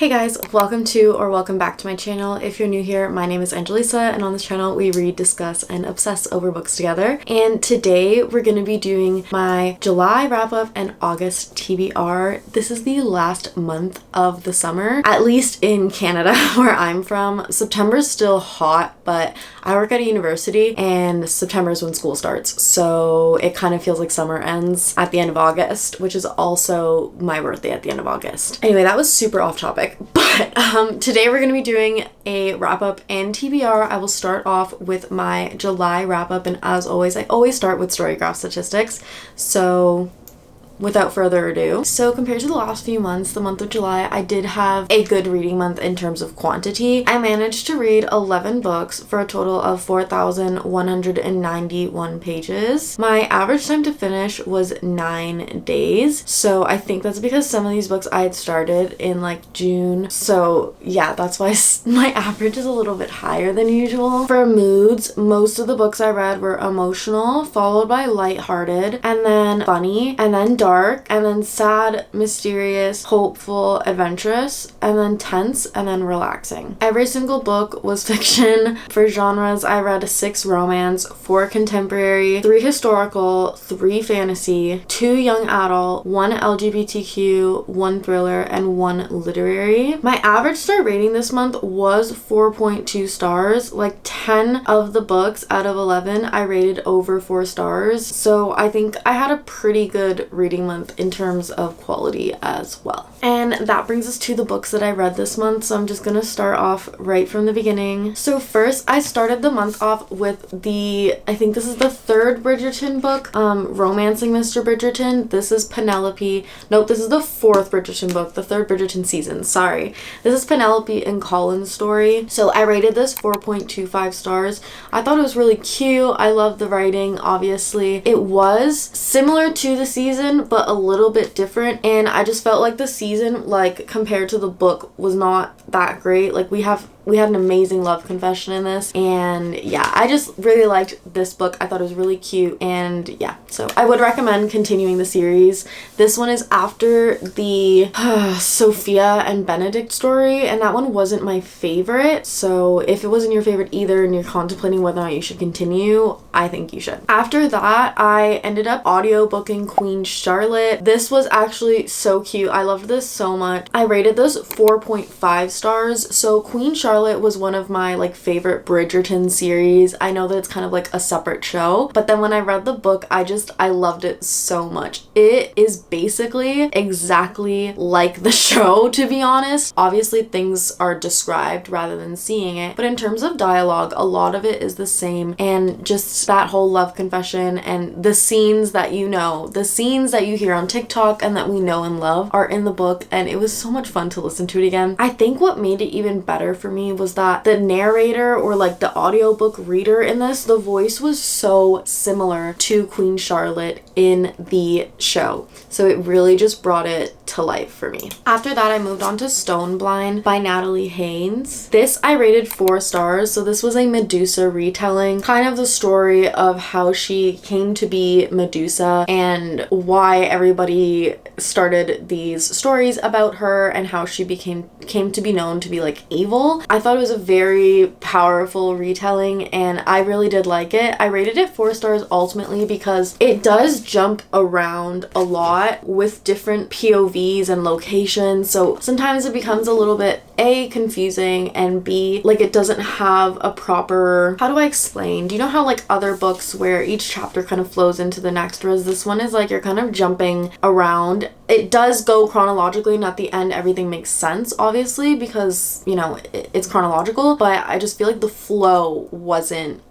Hey guys, welcome back to my channel. If you're new here, my name is Angelisa, and on this channel we read, discuss, and obsess over books together. And today we're going to be doing my July wrap-up and August TBR. This is the last month of the summer, at least in Canada where I'm from. September's still hot, but I work at a university and September is when school starts, so it kind of feels like summer ends at the end of August, which is also my birthday at the end of August. Anyway, that was super off topic. But today we're going to be doing a wrap-up and TBR. I will start off with my July wrap-up, and as always, I always start with storygraph statistics. So without further ado, so compared to the last few months, the month of July, I did have a good reading month in terms of quantity. I managed to read 11 books for a total of 4,191 pages. My average time to finish was 9 days. So I think that's because some of these books I had started in like June. So yeah, that's why my average is a little bit higher than usual. For moods, most of the books I read were emotional, followed by lighthearted, and then funny, and then dark, and then sad, mysterious, hopeful, adventurous, and then tense, and then relaxing. Every single book was fiction. For genres, I read 6 romance, 4 contemporary, 3 historical, 3 fantasy, 2 young adult, 1 LGBTQ, 1 thriller, and 1 literary. My average star rating this month was 4.2 stars. Like 10 of the books out of 11 I rated over 4 stars. So I think I had a pretty good reading month in terms of quality as well. And that brings us to the books that I read this month, so I'm just gonna start off right from the beginning. So first, I started the month off with I think this is the 3rd Bridgeton book, Romancing Mr. Bridgerton. This is Penelope. Nope, this is the 4th Bridgerton book, the 3rd Bridgerton season, sorry. This is Penelope and Colin's story. So I rated this 4.25 stars. I thought it was really cute. I love the writing, obviously. It was similar to the season, but a little bit different, and I just felt like the season, like compared to the book, was not that great. Like we had an amazing love confession in this, and yeah, I just really liked this book. I thought it was really cute, and yeah, so I would recommend continuing the series. This one is after the Sophia and Benedict story, and that one wasn't my favorite, so if it wasn't your favorite either and you're contemplating whether or not you should continue, I think you should. After that, I ended up audiobooking Queen Charlotte. This was actually so cute. I loved this so much. I rated this 4.5 stars. So Queen Charlotte was one of my like favorite Bridgerton series. I know that it's kind of like a separate show, but then when I read the book, I loved it so much. It is basically exactly like the show, to be honest. Obviously things are described rather than seeing it, but in terms of dialogue, a lot of it is the same, and just that whole love confession and the scenes that you hear on TikTok and that we know and love are in the book, and it was so much fun to listen to it again. I think what made it even better for me was that the narrator, or like the audiobook reader in this, the voice was so similar to Queen Charlotte in the show. So it really just brought it to life for me. After that, I moved on to Stoneblind by Natalie Haynes. This I rated 4 stars. So this was a Medusa retelling, kind of the story of how she came to be Medusa and why everybody started these stories about her and how she came to be known to be like evil. I thought it was a very powerful retelling, and I really did like it. I rated it 4 stars ultimately because it does jump around a lot with different POVs and locations, so sometimes it becomes a little bit A, confusing, and B, like it doesn't have a proper, how do I explain? Do you know how like other books where each chapter kind of flows into the next, whereas this one is like you're kind of jumping around. It does go chronologically, and at the end everything makes sense, obviously, because you know it's chronological, but I just feel like the flow wasn't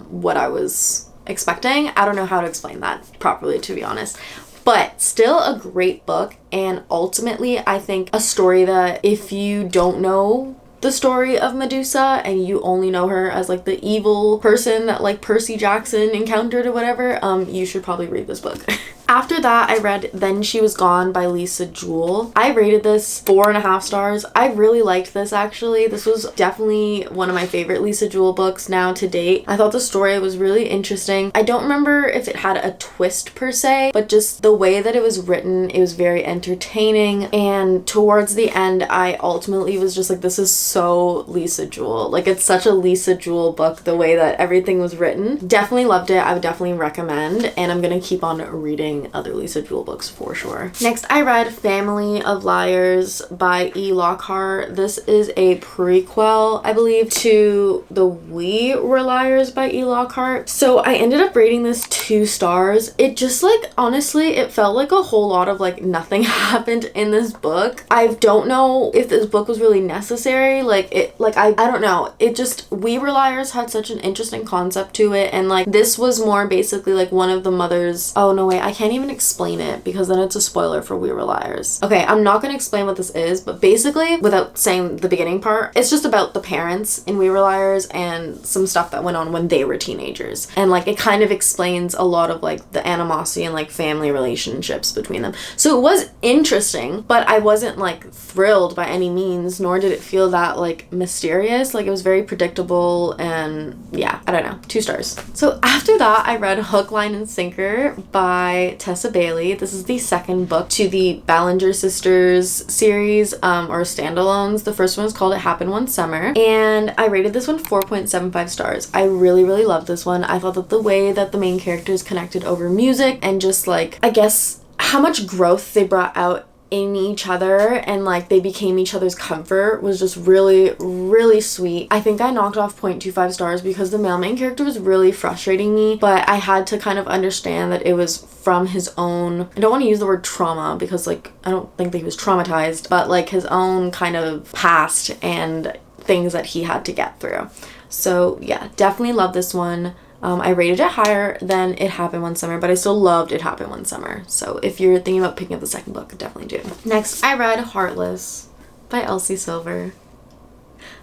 what I was expecting. I don't know how to explain that properly, to be honest. But still a great book, and ultimately I think a story that if you don't know the story of Medusa and you only know her as like the evil person that like Percy Jackson encountered or whatever, you should probably read this book. After that, I read Then She Was Gone by Lisa Jewell. I rated this 4.5 stars. I really liked this actually. This was definitely one of my favorite Lisa Jewell books now to date. I thought the story was really interesting. I don't remember if it had a twist per se, but just the way that it was written, it was very entertaining. And towards the end, I ultimately was just like, this is so Lisa Jewell. Like, it's such a Lisa Jewell book, the way that everything was written. Definitely loved it. I would definitely recommend, and I'm gonna keep on reading other Lisa Jewell books for sure. Next, I read Family of Liars by E. Lockhart. This is a prequel, I believe, to The We Were Liars by E. Lockhart. So I ended up rating this 2 stars. It just like, honestly, it felt like a whole lot of like nothing happened in this book. I don't know if this book was really necessary. I don't know. It just, We Were Liars had such an interesting concept to it, and like this was more basically like one of the mothers. Oh no, wait, I can't even explain it because then it's a spoiler for We Were Liars. Okay, I'm not gonna explain what this is, but basically, without saying the beginning part, it's just about the parents in We Were Liars and some stuff that went on when they were teenagers. And like it kind of explains a lot of like the animosity and like family relationships between them. So it was interesting, but I wasn't like thrilled by any means, nor did it feel that like mysterious. Like it was very predictable, and yeah, I don't know, 2 stars. So after that, I read Hook, Line, and Sinker by Tessa Bailey. This is the second book to the Ballinger Sisters series, or standalones. The first one is called It Happened One Summer, and I rated this one 4.75 stars. I really, really loved this one. I thought that the way that the main characters connected over music, and just like, I guess, how much growth they brought out in each other, and like they became each other's comfort, was just really, really sweet. I think I knocked off 0.25 stars because the male main character was really frustrating me, but I had to kind of understand that it was from his own, I don't want to use the word trauma because like I don't think that he was traumatized, but like his own kind of past and things that he had to get through. So yeah, definitely love this one. I rated it higher than It Happened One Summer, but I still loved It Happened One Summer. So if you're thinking about picking up the second book, definitely do. Next, I read Heartless by Elsie Silver.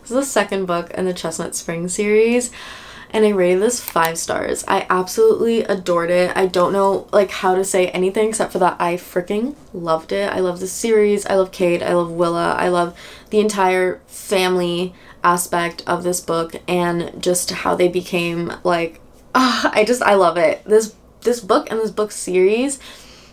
This is the second book in the Chestnut Spring series, and I rated this 5 stars. I absolutely adored it. I don't know like how to say anything except for that I freaking loved it. I love the series. I love Kate. I love Willa. I love the entire family aspect of this book, and just how they became like, I love it. This book and this book series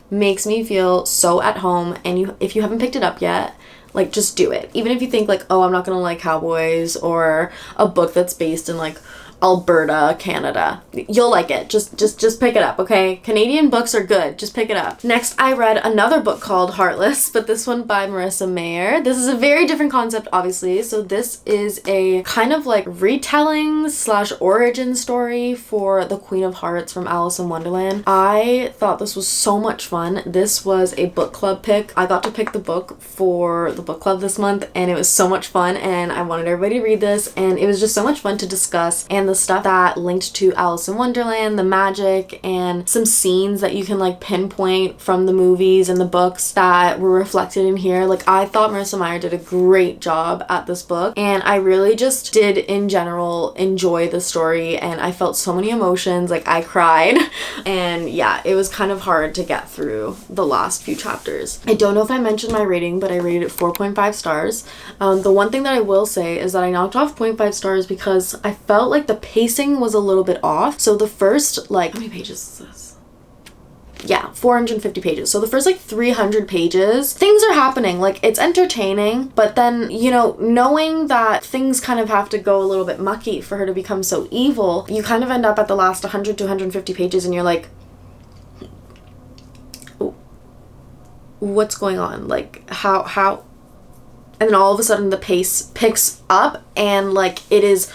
makes me feel so at home, and if you haven't picked it up yet, like just do it. Even if you think like, oh, I'm not gonna like cowboys or a book that's based in like Alberta, Canada, you'll like it. Just pick it up, okay? Canadian books are good. Just pick it up. Next, I read another book called Heartless, but this one by Marissa Meyer. This is a very different concept, obviously. So this is a kind of like retelling / origin story for the Queen of Hearts from Alice in Wonderland. I thought this was so much fun. This was a book club pick. I got to pick the book for the book club this month, and it was so much fun, and I wanted everybody to read this, and it was just so much fun to discuss, and the stuff that linked to Alice in Wonderland, the magic, and some scenes that you can like pinpoint from the movies and the books that were reflected in here. Like, I thought Marissa Meyer did a great job at this book, and I really just did in general enjoy the story, and I felt so many emotions. Like, I cried, and yeah, it was kind of hard to get through the last few chapters. I don't know if I mentioned my rating, but I rated it 4.5 stars. The one thing that I will say is that I knocked off 0.5 stars because I felt like the pacing was a little bit off. So the first, like, how many pages is this? Yeah, 450 pages. So the first like 300 pages, things are happening. Like, it's entertaining, but then, you know, knowing that things kind of have to go a little bit mucky for her to become so evil, you kind of end up at the last 100 to 150 pages and you're like, what's going on? Like, how? And then all of a sudden the pace picks up, and like it is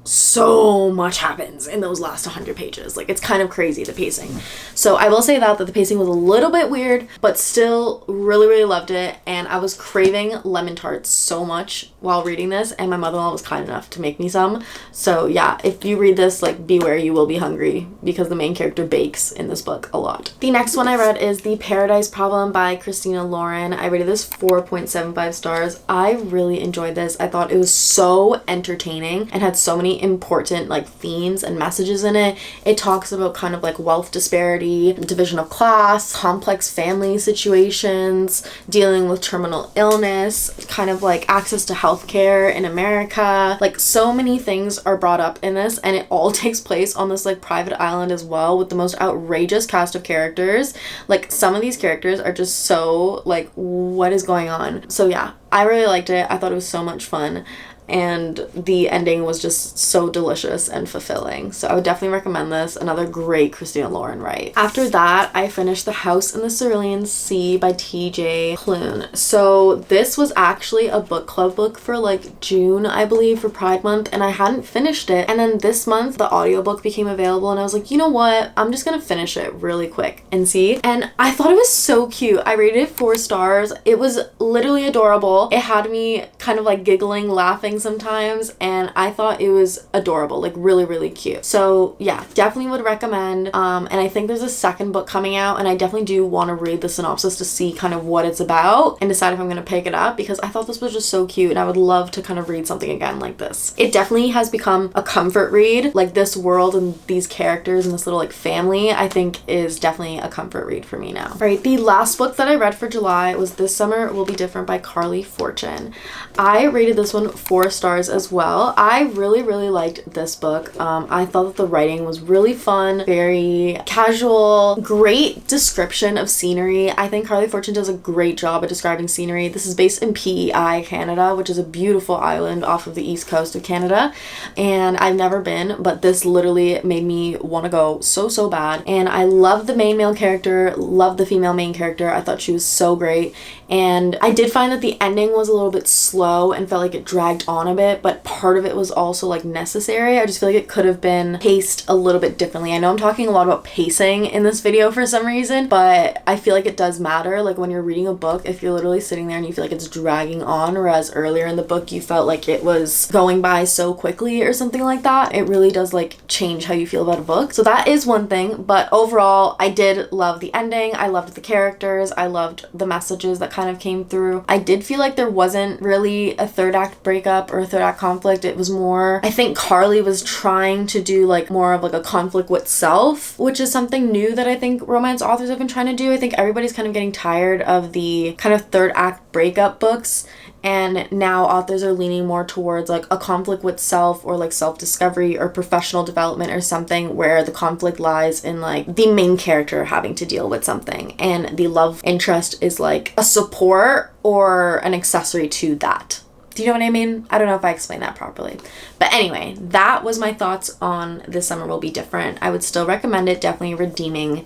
so much happens in those last 100 pages. Like, it's kind of crazy, the pacing. So I will say that the pacing was a little bit weird, but still really, really loved it. And I was craving lemon tarts so much while reading this, and my mother-in-law was kind enough to make me some. So yeah, if you read this, like, beware, you will be hungry, because the main character bakes in this book a lot. The next one I read is The Paradise Problem by Christina Lauren. I rated this 4.75 stars. I really enjoyed this. I thought it was so entertaining and had so many many important like themes and messages in it. It talks about kind of like wealth disparity, division of class, complex family situations, dealing with terminal illness, kind of like access to healthcare in America. Like so many things are brought up in this, and it all takes place on this like private island as well, with the most outrageous cast of characters. Like some of these characters are just so like, what is going on? So yeah, I really liked it. I thought it was so much fun, and the ending was just so delicious and fulfilling. So I would definitely recommend this. Another great Christina Lauren write. After that, I finished The House in the Cerulean Sea by TJ Klune. So this was actually a book club book for like June, I believe, for Pride Month, and I hadn't finished it. And then this month, the audiobook became available, and I was like, you know what? I'm just gonna finish it really quick and see. And I thought it was so cute. I rated it 4 stars. It was literally adorable. It had me kind of like giggling, laughing sometimes, and I thought it was adorable, like really, really cute. So yeah, definitely would recommend. And I think there's a second book coming out, and I definitely do want to read the synopsis to see kind of what it's about and decide if I'm going to pick it up, because I thought this was just so cute, and I would love to kind of read something again like this. It definitely has become a comfort read. Like this world and these characters and this little like family, I think is definitely a comfort read for me now. All right, the last book that I read for July was This Summer Will Be Different by Carley Fortune. I rated this one 4 stars as well. I really, really liked this book. I thought that the writing was really fun, very casual, great description of scenery. I think Carley Fortune does a great job at describing scenery. This is based in PEI, Canada, which is a beautiful island off of the east coast of Canada, and I've never been, but this literally made me want to go so bad. And I love the main male character, love the female main character. I thought she was so great, and I did find that the ending was a little bit slow and felt like it dragged on a bit, but part of it was also like necessary. I just feel like it could have been paced a little bit differently. I know I'm talking a lot about pacing in this video for some reason, but I feel like it does matter. Like when you're reading a book, if you're literally sitting there and you feel like it's dragging on, whereas earlier in the book you felt like it was going by so quickly or something like that, it really does like change how you feel about a book. So that is one thing, but overall I did love the ending. I loved the characters. I loved the messages that kind of came through. I did feel like there wasn't really a third act breakup or a third act conflict. It was more, I think Carley was trying to do like more of like a conflict with self, which is something new that I think romance authors have been trying to do. I think everybody's kind of getting tired of the kind of third act breakup books, and now authors are leaning more towards like a conflict with self, or like self-discovery or professional development, or something where the conflict lies in like the main character having to deal with something, and the love interest is like a support or an accessory to that. Do you know what I mean? I don't know if I explained that properly. But anyway, that was my thoughts on This Summer Will Be Different. I would still recommend it. Definitely a redeeming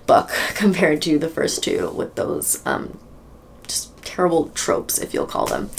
book compared to the first two with those just terrible tropes, if you'll call them.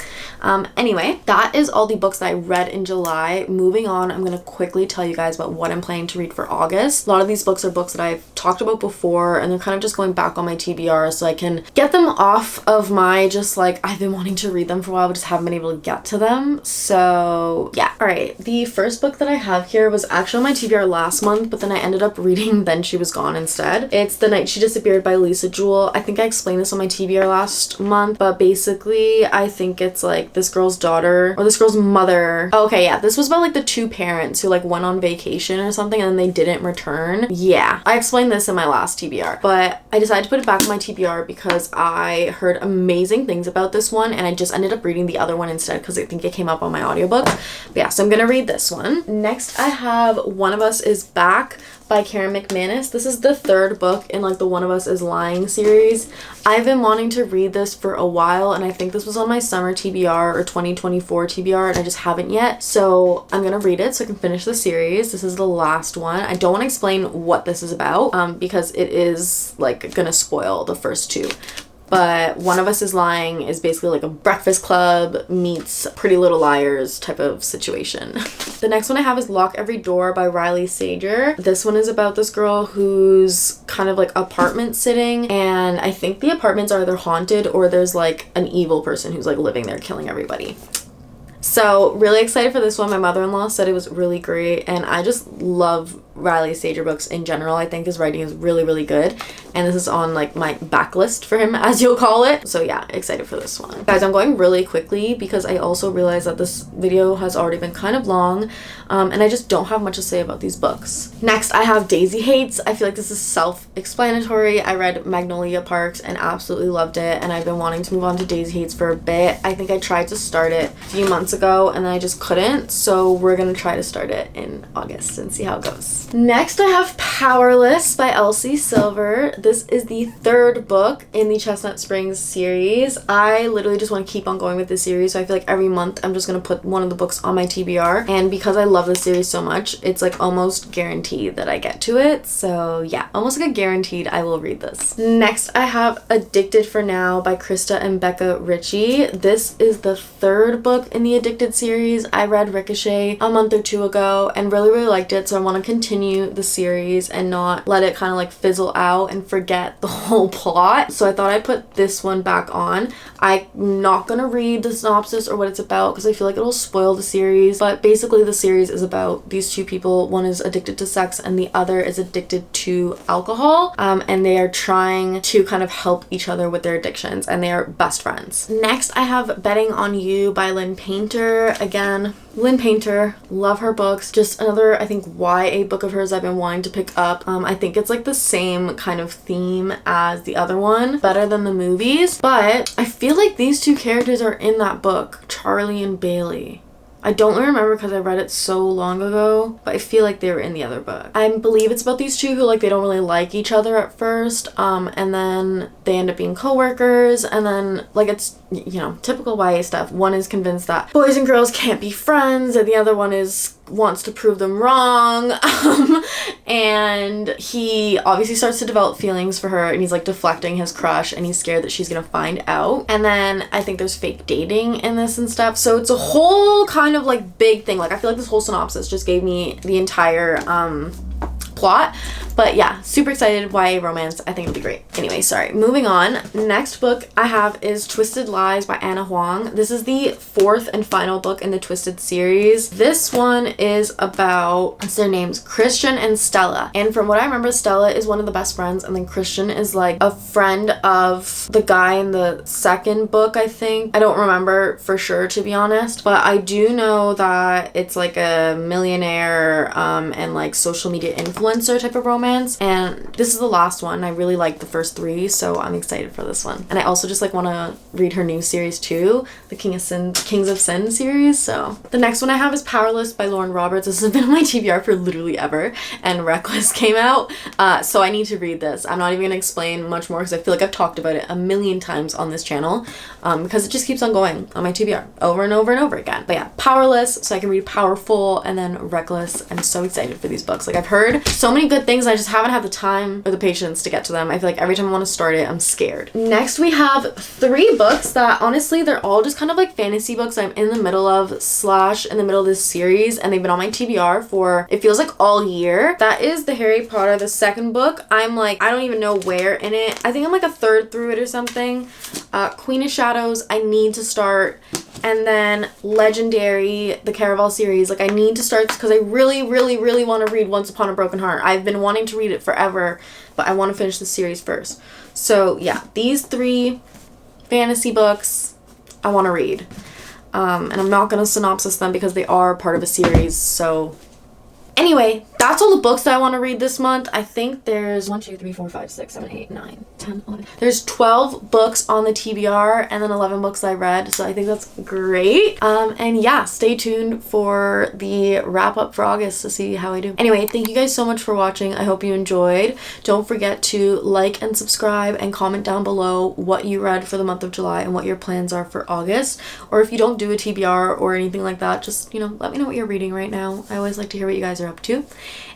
Anyway, that is all the books that I read in July. Moving on, I'm going to quickly tell you guys about what I'm planning to read for August. A lot of these books are books that I've talked about before, and they're kind of just going back on my TBR so I can get them off of my just like, I've been wanting to read them for a while but just haven't been able to get to them. So yeah. Alright, the first book that I have here was actually on my TBR last month, but then I ended up reading Then She Was Gone instead. It's The Night She Disappeared by Lisa Jewell. I think I explained this on my TBR last month, but basically I think it's like this girl's daughter or this girl's mother. Okay, yeah, this was about like the two parents who like went on vacation or something and then they didn't return. Yeah, I explained this in my last TBR, but I decided to put it back in my TBR because I heard amazing things about this one, and I just ended up reading the other one instead because I think it came up on my audiobook. But yeah, so I'm gonna read this one. Next I have One of Us Is Back by Karen McManus. This is the third book in like the One of Us Is Lying series. I've been wanting to read this for a while, and I think this was on my summer TBR or 2024 TBR, and I just haven't yet. So I'm gonna read it so I can finish the series. This is the last one. I don't want to explain what this is about because it is like gonna spoil the first two. But One of Us Is Lying is basically like a Breakfast Club meets Pretty Little Liars type of situation. The next one I have is Lock Every Door by Riley Sager. This one is about this girl who's kind of like apartment sitting, and I think the apartments are either haunted or there's like an evil person who's like living there killing everybody. So really excited for this one. My mother-in-law said it was really great, and I just love Riley Sager books in general. I think his writing is really, really good, and this is on like my backlist for him, as you'll call it. So yeah, excited for this one. Guys, I'm going really quickly because I also realized that this video has already been kind of long, and I just don't have much to say about these books. Next, I have Daisy Hates. I feel like this is self-explanatory. I read Magnolia Parks and absolutely loved it, and I've been wanting to move on to Daisy Hates for a bit. I think I tried to start it a few months ago and then I just couldn't, so we're gonna try to start it in August and see how it goes. Next, I have Powerless by Elsie Silver. This is the third book in the Chestnut Springs series. I literally just want to keep on going with this series, so I feel like every month I'm just going to put one of the books on my TBR, and because I love this series so much, it's like almost guaranteed that I get to it. So yeah, almost like a guaranteed I will read this. Next, I have Addicted for Now by Krista and Becca Ritchie. This is the third book in the Addicted series. I read Ricochet a month or two ago and really, really liked it, so I want to continue the series and not let it kind of like fizzle out and forget the whole plot. So I thought I'd put this one back on. I'm not gonna read the synopsis or what it's about because I feel like it'll spoil the series, but basically the series is about these two people. One is addicted to sex and the other is addicted to alcohol, and they are trying to kind of help each other with their addictions, and they are best friends. Next, I have Betting on You by Lynn Painter. Again, Lynn Painter, love her books. Just another, I think, YA book of hers I've been wanting to pick up. I think it's like the same kind of theme as the other one, better than the movies, but I feel like these two characters are in that book, Charlie and Bailey. I don't remember because I read it so long ago, but I feel like they were in the other book. I believe it's about these two who, like, they don't really like each other at first, and then they end up being co-workers, and then, like, it's, you know, typical YA stuff. One is convinced that boys and girls can't be friends, and the other one wants to prove them wrong, and he obviously starts to develop feelings for her, and he's like deflecting his crush, and he's scared that she's gonna find out. And then I think there's fake dating in this and stuff, so it's a whole kind of like big thing. Like, I feel like this whole synopsis just gave me the entire plot. But yeah, super excited. YA romance, I think it'll be great. Anyway, sorry, moving on. Next book I have is Twisted Lies by Anna Huang. This is the fourth and final book in the Twisted series. This one is about, what's their names? Christian and Stella. And from what I remember, Stella is one of the best friends, and then Christian is like a friend of the guy in the second book, I think. I don't remember for sure, to be honest, but I do know that it's like a millionaire and like social media influencer type of romance. And this is the last one. I really liked the first three, so I'm excited for this one. And I also just like want to read her new series too, the Kings of Sin series. So the next one I have is Powerless by Lauren Roberts. This has been on my TBR for literally ever, and Reckless came out, so I need to read this. I'm not even gonna explain much more because I feel like I've talked about it a million times on this channel, because it just keeps on going on my TBR over and over and over again. But yeah, Powerless, so I can read Powerful, and then Reckless. I'm so excited for these books. Like, I've heard so many good things, I just haven't had the time or the patience to get to them. I feel like every time I want to start it, I'm scared. Next, we have three books that honestly, they're all just kind of like fantasy books I'm in the middle of / in the middle of this series, and they've been on my TBR for, it feels like, all year. That is the Harry Potter, the second book. I'm like, I don't even know where in it. I think I'm like a third through it or something. Queen of Shadows, I need to start. And then Legendary, the Caraval series, like, I need to start because I really, really, really want to read Once Upon a Broken Heart. I've been wanting to read it forever, but I want to finish the series first. So yeah, these three fantasy books I want to read. And I'm not going to synopsis them because they are part of a series, so anyway, that's all the books that I want to read this month. I think there's 1, 2, 3, 4, 5, 6, 7, 8, 9, 10, 11. There's 12 books on the TBR and then 11 books I read. So I think that's great. And yeah, stay tuned for the wrap up for August to see how I do. Anyway, thank you guys so much for watching. I hope you enjoyed. Don't forget to like and subscribe and comment down below what you read for the month of July and what your plans are for August. Or if you don't do a TBR or anything like that, just, you know, let me know what you're reading right now. I always like to hear what you guys are up to.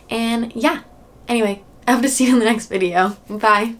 And yeah, anyway, I hope to see you in the next video. Bye.